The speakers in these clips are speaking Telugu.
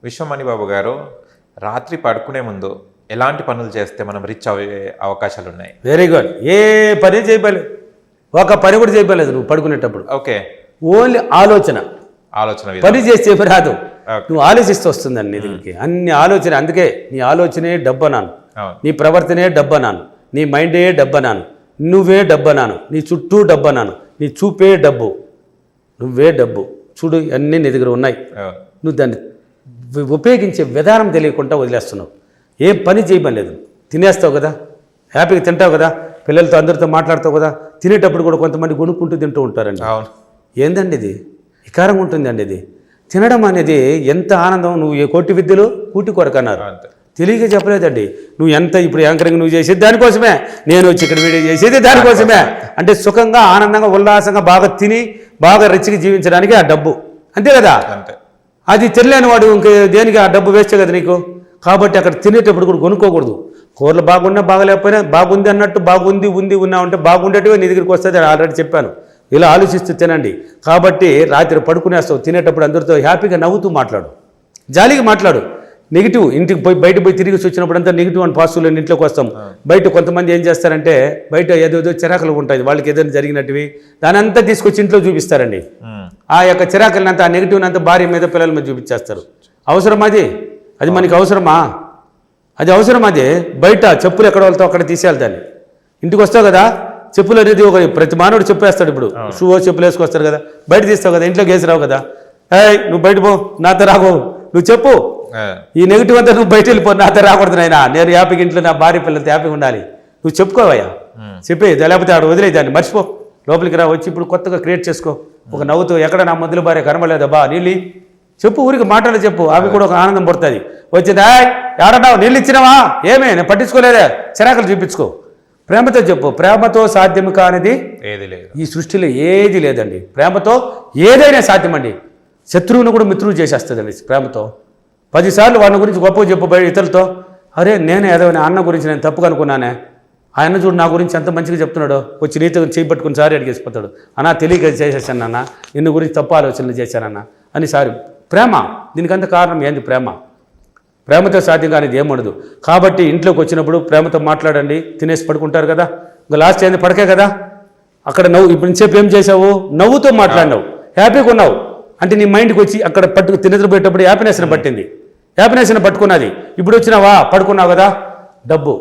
విశ్వమణి బాబు గారు, రాత్రి పడుకునే ముందు ఎలాంటి పనులు చేస్తే మనం రిచ్ అయ్యే అవకాశాలు ఉన్నాయి? Very good. ఏ పని చేయలేదు, ఒక పని కూడా చేయలేదు నువ్వు పడుకునేటప్పుడు. ఓకే, ఓన్లీ ఆలోచన పని చేస్తే రాదు. నువ్వు ఆలోచిస్తూ వస్తుందండి నీ దగ్గరికి అన్ని ఆలోచన. అందుకే నీ ఆలోచనే డబ్బనాను, నీ ప్రవర్తనే డబ్బనాను, నీ మైండే డబ్బనాను, నువ్వే డబ్బనాను, నీ చుట్టూ డబ్బనాను, నీ చూపే డబ్బు, నువ్వే డబ్బు. చూడు అన్నీ నీ దగ్గర ఉన్నాయి. నువ్వు దాన్ని ఉపయోగించే విధానం తెలియకుండా వదిలేస్తున్నావు. ఏం పని చేయలేదు, తినేస్తావు కదా, హ్యాపీగా తింటావు కదా, పిల్లలతో అందరితో మాట్లాడతావు కదా. తినేటప్పుడు కూడా కొంతమంది కొనుక్కుంటూ తింటూ ఉంటారండి. ఏందండి ఇది? వికారంగా ఉంటుందండి ఇది. తినడం అనేది ఎంత ఆనందం. నువ్వు ఏ కోటి విద్యలు కూటి కొరకన్నారు, తెలియక చెప్పలేదండి. నువ్వు ఎంత ఇప్పుడు యాంకరింగ్ నువ్వు చేసేది దానికోసమే, నేను వచ్చి ఇక్కడ వీడియో చేసేది దానికోసమే. అంటే సుఖంగా ఆనందంగా ఉల్లాసంగా బాగా తిని బాగా రిచ్గా జీవించడానికి ఆ డబ్బు, అంతే కదా. అది తినలేని వాడు ఇంక దేనికి ఆ డబ్బు వేస్ట్ కదా నీకు. కాబట్టి అక్కడ తినేటప్పుడు కూడా కొనుక్కోకూడదు. కూరలు బాగున్నా బాగలేకపోయినా బాగుంది అన్నట్టు బాగుంది ఉన్నామంటే బాగుండేటివే నీ దగ్గరికి వస్తుంది. ఆల్రెడీ చెప్పాను, ఇలా ఆలోచిస్తూ తినండి. కాబట్టి రాత్రి పడుకునేస్తావు, తినేటప్పుడు అందరితో హ్యాపీగా నవ్వుతూ మాట్లాడు, జాలీగా మాట్లాడు. నెగిటివ్ ఇంటికి బయట పోయి తిరిగి వచ్చినప్పుడు అంతా నెగిటివ్ అండ్ పాజిటివ్లో ఇంట్లోకి వస్తాం. బయట కొంతమంది ఏం చేస్తారంటే బయట ఏదో చిరాకులు ఉంటాయి, వాళ్ళకి ఏదైనా జరిగినట్టువి దాని అంతా తీసుకొచ్చి ఇంట్లో చూపిస్తారండి. ఆ యొక్క చిరాకులంతా ఆ నెగిటివ్ అంతా భార్య మీద పిల్లల మీద చూపించేస్తారు. అవసరం అది? అది మనకి అవసరమా? అది అవసరం? అది బయట చెప్పులు ఎక్కడ వెళ్తావు అక్కడ తీసేయాలి దాన్ని. ఇంటికి వస్తావు కదా, చెప్పులు అనేది ఒక ప్రతి మానవుడు చెప్పేస్తాడు. ఇప్పుడు షూ చెప్పులు వేసుకొస్తారు కదా, బయట తీస్తావు కదా, ఇంట్లోకి వేసిరావు కదా. నువ్వు బయట పో, నాతో రాకో, నువ్వు చెప్పు. ఈ నెగిటివ్ అంతా నువ్వు బయట వెళ్ళిపో, నాతో రాకూడదు నాయనా, నేను హ్యాపీగా ఇంట్లో నా భార్య పిల్లలతో హ్యాపీగా ఉండాలి. నువ్వు చెప్పుకోవయ్యా, చెప్పే. లేకపోతే ఆడు వదిలే దాన్ని, మర్చిపో, లోపలికి రా. వచ్చి ఇప్పుడు కొత్తగా క్రియేట్ చేసుకో ఒక నవ్వుతూ. ఎక్కడ నా మొదలు భార్య కనబడలేదా బా నీళ్ళు చెప్పు, ఊరికి మాటలు చెప్పు, అవి కూడా ఒక ఆనందం పడుతుంది. వచ్చింది ఏడన్నావు, నీళ్ళు ఇచ్చినావా, ఏమే నేను పట్టించుకోలేదా, చిరాకులు చూపించుకో. ప్రేమతో చెప్పు. ప్రేమతో సాధ్యం కానిది ఏది లేదు ఈ సృష్టిలో, ఏది లేదండి. ప్రేమతో ఏదైనా సాధ్యమండి. శత్రువును కూడా మిత్రువు చేసేస్తుందండి ప్రేమతో. 10 సార్లు వాడిని గురించి గొప్ప చెప్పు బయట ఇతరులతో. అరే నేను ఏదో అన్న గురించి నేను తప్పుగా అనుకున్నానే, ఆయన చూడు నా గురించి ఎంత మంచిగా చెప్తున్నాడో, వచ్చి నీతో చేపట్టుకుని సారి అడిగేసిపోతాడు. అన్నా తెలియక చేసేసానన్నా, నిన్ను గురించి తప్పు ఆలోచనలు చేశానన్నా అని. సారి ప్రేమ, దీనికంత కారణం ఏంది? ప్రేమతో సాధ్యం కానిది ఏముండదు. కాబట్టి ఇంట్లోకి వచ్చినప్పుడు ప్రేమతో మాట్లాడండి. తినేసి పడుకుంటారు కదా, ఇంకా లాస్ట్ ఏంది పడకే కదా. అక్కడ నవ్వు, ఇప్పుడు సేపు ఏం చేసావు, నవ్వుతో మాట్లాడినావు, హ్యాపీగా ఉన్నావు. అంటే నీ మైండ్కి వచ్చి అక్కడ నిద్రపోయేటప్పుడు హ్యాపీనెస్ని పట్టింది, హ్యాపీనెస్ని పట్టుకున్నది. ఇప్పుడు వచ్చినావా, పడుకున్నావు కదా, డబ్బు.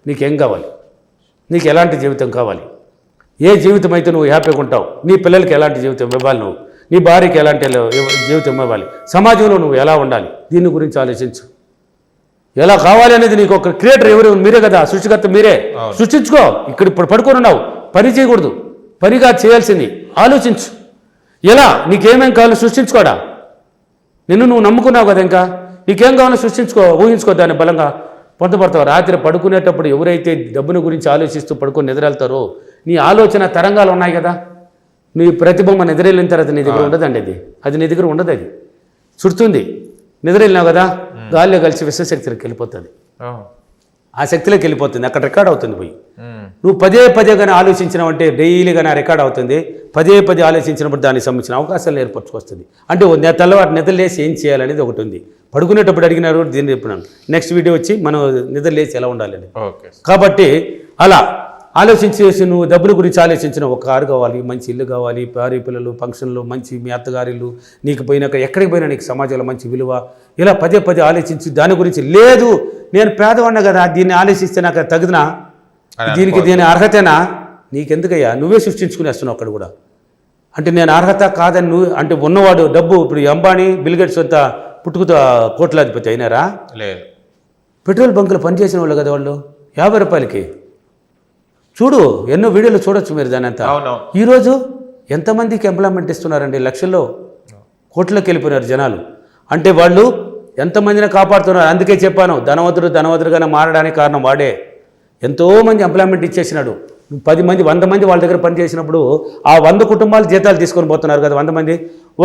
నీకేం కావాలి? నీకు ఎలాంటి జీవితం కావాలి? ఏ జీవితం అయితే నువ్వు హ్యాపీగా ఉంటావు? నీ పిల్లలకి ఎలాంటి జీవితం ఇవ్వాలి, నువ్వు నీ భార్యకి ఎలాంటి జీవితం ఇవ్వాలి, సమాజంలో నువ్వు ఎలా ఉండాలి, దీని గురించి ఆలోచించు. ఎలా కావాలి అనేది నీకు ఒక క్రియేటర్ ఎవరు? మీరే కదా, సృష్టికర్త మీరే. సృష్టించుకో. ఇక్కడ ఇప్పుడు పడుకొని ఉన్నావు, పని చేయకూడదు, పనిగా చేయాల్సింది ఆలోచించు. ఎలా నీకేమేం కావాలో సృష్టించుకోడా. నిన్ను నువ్వు నమ్ముకున్నావు కదా, ఇంకా నీకేం కావాలో సృష్టించుకో, ఊహించుకో, దాన్ని బలంగా పొందపడతావు. రాత్రి పడుకునేటప్పుడు ఎవరైతే డబ్బుని గురించి ఆలోచిస్తూ పడుకొని నిద్రవెళ్తారో, నీ ఆలోచన తరంగాలు ఉన్నాయి కదా, నీ ప్రతిబొమ్మ నిద్రవెళ్ళిన తర్వాత నీ దగ్గర ఉండదండి. అది నీ దగ్గర ఉండదు, అది చుడుతుంది. నిద్రవెళ్ళినావు కదా, గాలిలో కలిసి విశ్వశక్తిలోకి వెళ్ళిపోతుంది, ఆ శక్తిలోకి వెళ్ళిపోతుంది, అక్కడ రికార్డ్ అవుతుంది పోయి. నువ్వు పదే కానీ ఆలోచించినావంటే డైలీగా నా రికార్డ్ అవుతుంది. పదే ఆలోచించినప్పుడు దానికి సంబంధించిన అవకాశాలు ఏర్పరచుకొస్తుంది. అంటే తెల్లవారు నిద్రలేసి ఏం చేయాలనేది ఒకటి ఉంది. పడుకునేటప్పుడు అడిగినారు, దీన్ని చెప్పినాను. నెక్స్ట్ వీడియో వచ్చి మనం నిద్రలేసి ఎలా ఉండాలని. కాబట్టి అలా ఆలోచించేసి నువ్వు డబ్బుల గురించి ఆలోచించిన, ఒక కారు కావాలి, మంచి ఇల్లు కావాలి, భార్య పిల్లలు, ఫంక్షన్లు, మంచి మీ అత్తగారిల్లు, నీకు పోయినాక ఎక్కడికి పోయినా నీకు సమాజంలో మంచి విలువ, ఇలా పదే ఆలోచించి దాని గురించి. లేదు నేను పేదవాడిన కదా, దీన్ని ఆలోచిస్తే నాకు తగినా, దీని అర్హతేనా, నీకెందుకయ్యా, నువ్వే సృష్టించుకునేస్తున్నావు అక్కడ కూడా. అంటే నేను అర్హత కాదని నువ్వు అంటే ఉన్నవాడు డబ్బు. ఇప్పుడు అంబానీ, బిల్గేట్స్ అంతా పుట్టుకుతో కోట్లాధిపతి అయినారా? లేదు. పెట్రోల్ బంకులు పనిచేసిన వాళ్ళు కదా వాళ్ళు, 50 రూపాయలకి. చూడు, ఎన్నో వీడియోలు చూడొచ్చు మీరు దాని అంతా. ఈరోజు ఎంతమందికి ఎంప్లాయ్మెంట్ ఇస్తున్నారండి? లక్షల్లో, కోట్లకి వెళ్ళిపోయినారు జనాలు. అంటే వాళ్ళు ఎంతమందిని కాపాడుతున్నారు. అందుకే చెప్పాను, ధనవంతుడుగానే మారడానికి కారణం వాడే. ఎంతోమంది ఎంప్లాయ్మెంట్ ఇచ్చేసినాడు. 10 మంది 100 మంది వాళ్ళ దగ్గర పనిచేసినప్పుడు ఆ 100 కుటుంబాలు జీతాలు తీసుకొని పోతున్నారు కదా. 100 మంది,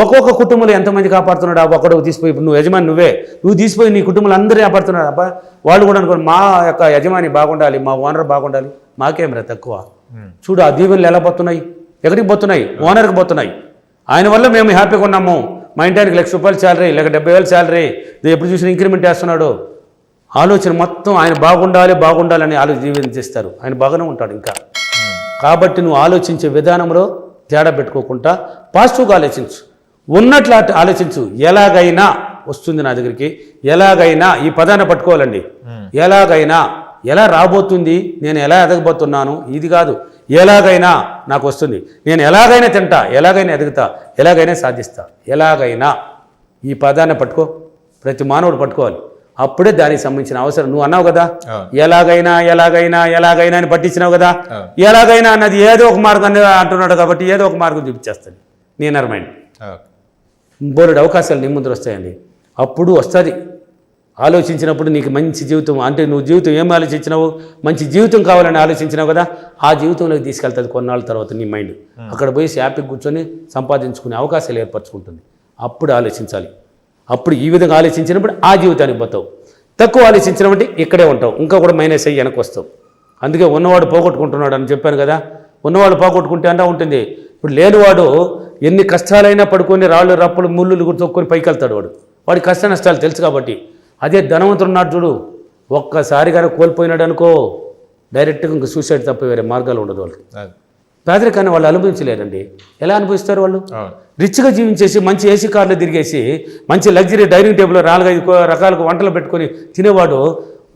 ఒక్కొక్క కుటుంబంలో ఎంతమంది కాపాడుతున్నాడు? ఒకడు తీసిపోయి, నువ్వు యజమాని నువ్వు తీసిపోయి నీ కుటుంబాలు అందరూ కాపాడుతున్నాడు. అబ్బా వాళ్ళు కూడా అనుకోండి, మా యొక్క యజమాని బాగుండాలి, మా ఓనర్ బాగుండాలి, మాకేమరా తక్కువ. చూడు ఆ దీవెనలు ఎలా పోతున్నాయి, ఎక్కడికి పోతున్నాయి? ఓనర్కి పోతున్నాయి. ఆయన వల్ల మేము హ్యాపీగా ఉన్నాము, మా ఇంటానికి ₹1,00,000 శాలరీ లేక 70,000 శాలరీ, ఎప్పుడు చూసిన ఇంక్రిమెంట్ వేస్తున్నాడు. ఆలోచన మొత్తం ఆయన బాగుండాలని జీవించేస్తారు. ఆయన బాగానే ఉంటాడు ఇంకా. కాబట్టి నువ్వు ఆలోచించే విధానంలో తేడా పెట్టుకోకుండా పాజిటివ్గా ఆలోచించు, ఉన్నట్లు ఆలోచించు. ఎలాగైనా వస్తుంది నా దగ్గరికి, ఎలాగైనా ఈ పదాన్ని పట్టుకోవాలండి. ఎలాగైనా, ఎలా రాబోతుంది, నేను ఎలా ఎదగబోతున్నాను, ఇది కాదు. ఎలాగైనా నాకు వస్తుంది, నేను ఎలాగైనా తింటా, ఎలాగైనా ఎదుగుతా, ఎలాగైనా సాధిస్తా. ఎలాగైనా ఈ పదాన్ని పట్టుకో, ప్రతి మానవుడు పట్టుకోవాలి. అప్పుడే దానికి సంబంధించిన అవసరం. నువ్వు అన్నావు కదా, ఎలాగైనా అని పట్టించినావు కదా. ఎలాగైనా అన్నది ఏదో ఒక మార్గం అంటున్నాడు కాబట్టి ఏదో ఒక మార్గం చూపించేస్తాను. నీ ఇన్నర్ మైండ్ బోలెడు అవకాశాలు నీ ముందర వస్తాయండి. అప్పుడు వస్తుంది. ఆలోచించినప్పుడు నీకు మంచి జీవితం, అంటే నువ్వు జీవితం ఏం ఆలోచించినావు, మంచి జీవితం కావాలని ఆలోచించినావు కదా, ఆ జీవితంలోకి తీసుకెళ్తుంది కొన్నాళ్ళ తర్వాత నీ మైండ్. అక్కడ పోయి హ్యాపీగా కూర్చొని సంపాదించుకునే అవకాశాలు ఏర్పరచుకుంటుంది. అప్పుడు ఆలోచించాలి. అప్పుడు ఈ విధంగా ఆలోచించినప్పుడు ఆ జీవితానికి పోతావు. తక్కువ ఆలోచించినప్పుడు ఇక్కడే ఉంటావు, ఇంకా కూడా మైనస్ అయ్యి వెనక్కి వస్తావు. అందుకే ఉన్నవాడు పోగొట్టుకుంటున్నాడు అని చెప్పాను కదా. ఉన్నవాడు పోగొట్టుకుంటే అంటా ఉంటుంది. ఇప్పుడు లేనివాడు ఎన్ని కష్టాలైనా పడుకొని రాళ్ళు రప్పలు ముళ్ళు తొక్కుని పైకి వెళ్తాడు. వాడి కష్ట నష్టాలు తెలుసు కాబట్టి. అదే ధనవంతుడు ఉన్నాడు చూడు, ఒక్కసారిగా కోల్పోయినాడు అనుకో, డైరెక్ట్గా ఇంకా సూసైడ్ తప్ప వేరే మార్గాలు ఉండదు. వాళ్ళు పేదరికాన్ని వాళ్ళు అనుభవించలేరండి. ఎలా అనుభవిస్తారు వాళ్ళు? రిచ్గా జీవించేసి మంచి ఏసీ కార్లు తిరిగేసి మంచి లగ్జరీ డైనింగ్ టేబుల్లో 4-5 రకాల వంటలు పెట్టుకొని తినేవాడు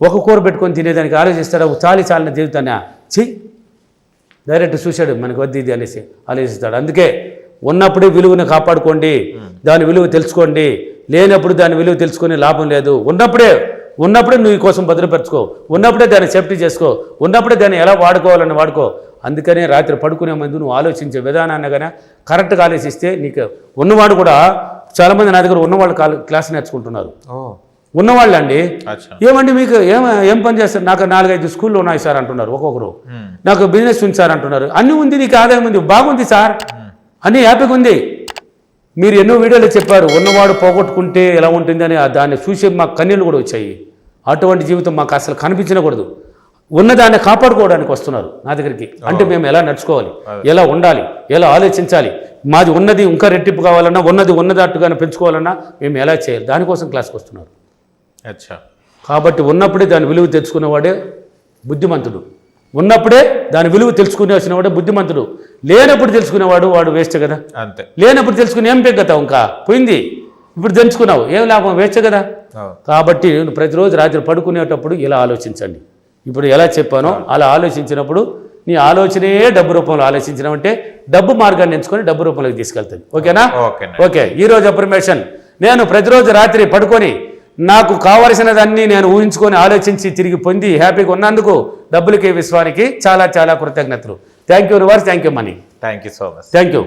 ఒక కూర పెట్టుకొని తినేదానికి ఆలోచిస్తాడు. చాలిన జీవితాన్ని చెయ్యి, డైరెక్ట్ సూసైడ్ మనకి వద్దు ఇది అనేసి ఆలోచిస్తాడు. అందుకే ఉన్నప్పుడే విలువను కాపాడుకోండి, దాని విలువ తెలుసుకోండి. లేనప్పుడు దాని విలువ తెలుసుకొని లాభం లేదు. ఉన్నప్పుడే నువ్వు ఈ కోసం భద్రపరచుకో, ఉన్నప్పుడే దాన్ని సేఫ్టీ చేసుకో, ఉన్నప్పుడే దాన్ని ఎలా వాడుకోవాలని వాడుకో. అందుకనే రాత్రి పడుకునే ముందు నువ్వు ఆలోచించే విధానాన్ని కానీ కరెక్ట్గా ఆలోచిస్తే నీకు ఉన్నవాడు కూడా చాలామంది నా దగ్గర ఉన్నవాళ్ళు క్లాస్ నేర్చుకుంటున్నారు. ఉన్నవాళ్ళు అండి, ఏమండి మీకు ఏం పని చేస్తారు, నాకు 4-5 స్కూళ్ళు ఉన్నాయి సార్ అంటున్నారు ఒక్కొక్కరు. నాకు బిజినెస్ ఉంది సార్ అంటున్నారు. అన్నీ ఉంది, నీకు ఆదాయం ఉంది, బాగుంది సార్, అన్నీ హ్యాపీగా ఉంది. మీరు ఎన్నో వీడియోలో చెప్పారు ఉన్నవాడు పోగొట్టుకుంటే ఎలా ఉంటుంది అని. దాన్ని చూసి మాకు కన్నీళ్ళు కూడా వచ్చాయి. అటువంటి జీవితం మాకు అసలు కనిపించకూడదు. ఉన్నదాన్ని కాపాడుకోవడానికి వస్తున్నారు నా దగ్గరికి. అంటే మేము ఎలా నడుచుకోవాలి, ఎలా ఉండాలి, ఎలా ఆలోచించాలి, మాది ఉన్నది ఇంకా రెట్టింపు కావాలన్నా, ఉన్నదట్టుగానే పెంచుకోవాలన్నా మేము ఎలా చేయాలి, దానికోసం క్లాస్కి వస్తున్నారు. కాబట్టి ఉన్నప్పుడే దాని విలువ తెచ్చుకునేవాడే బుద్ధిమంతుడు. ఉన్నప్పుడే దాని విలువ తెలుసుకునే వచ్చినవాడే బుద్ధిమంతుడు. లేనప్పుడు తెలుసుకునేవాడు వాడు వేస్ట్ కదా. అంతే, లేనప్పుడు తెలుసుకుని ఏం పెగ్గతావు, ఇంకా పోయింది. ఇప్పుడు తెలుసుకున్నావు, ఏం లాభం, వేస్ట్ కదా. కాబట్టి ప్రతిరోజు రాత్రి పడుకునేటప్పుడు ఇలా ఆలోచించండి. ఇప్పుడు ఎలా చెప్పానో అలా ఆలోచించినప్పుడు నీ ఆలోచనే డబ్బు రూపంలో ఆలోచించినామంటే డబ్బు మార్గాన్ని ఎంచుకొని డబ్బు రూపంలోకి తీసుకెళ్తుంది. ఓకేనా? ఓకే. ఈరోజు అఫర్మేషన్, నేను ప్రతిరోజు రాత్రి పడుకొని నాకు కావలసినదన్నీ నేను ఊహించుకొని ఆలోచించి తిరిగి పొంది హ్యాపీగా ఉన్నందుకు డబ్బులకి విశ్వానికి చాలా చాలా కృతజ్ఞతలు. Thank you reverse, thank you money, thank you so much, thank you.